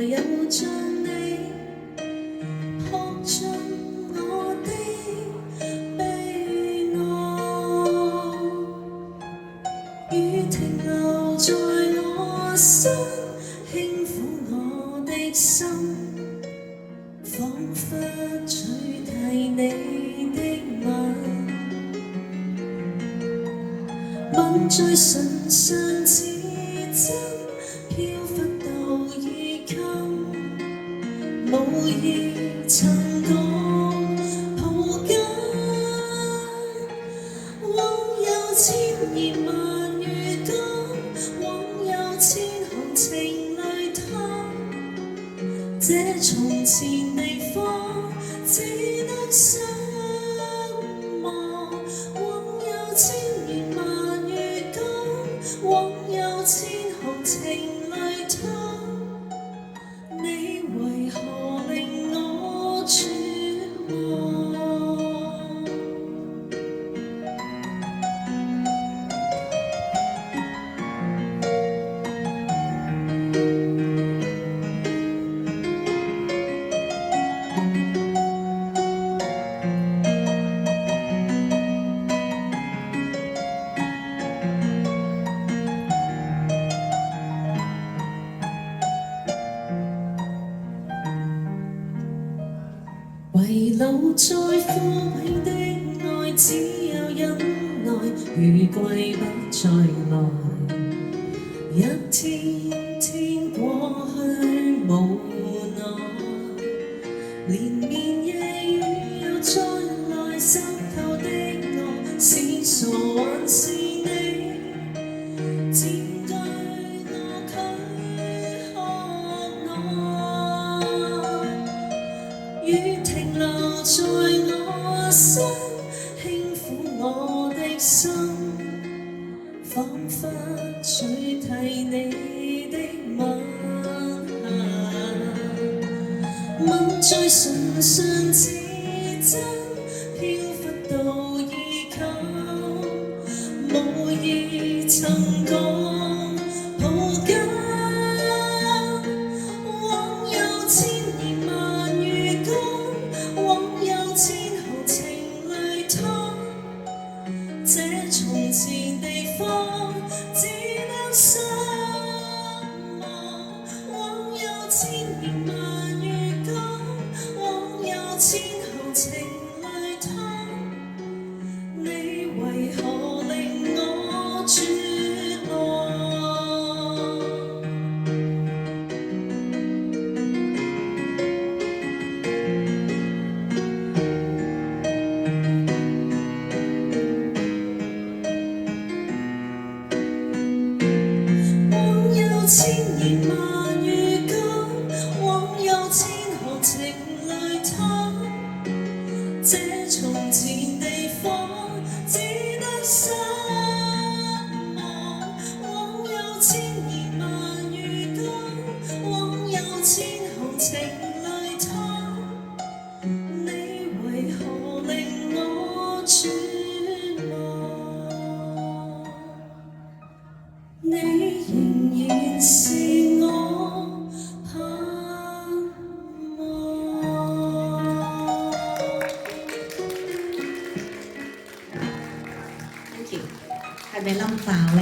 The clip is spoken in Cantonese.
有像你撲進我的悲哀，雨停留在我身，輕撫我的心，彷彿取替你的吻最唇上似真，飄忽到已襟，無意曾講抱緊，枉有千言萬語講，枉有千行情淚淌，這從前地方只得失望，枉有千言萬語講，枉有千行情淚淌，你為何令我絕望？遺留在枯萎的愛，只有忍耐，如季不再來。一天天過去無奈，連綿夜雨又再來，濕透的我是傻還是你佔據我軀殼內？雨停留在我身，輕撫我的心，彷彿取替你的吻在唇上似真，飄忽到已襟，無意曾講抱緊，枉有千言萬語講，枉有千行情淚淌，這從前地方只得失望，枉有千言萬語講，枉有千行情淚淌，你為何令我絕望？枉有千言萬語講，枉有千行情淚淌，這從前地方只得失望，枉有千言萬語講，枉有千行情淚淌，你為何令我絕望？你仍然是我盼望。Thank you，係咪冧爆咧？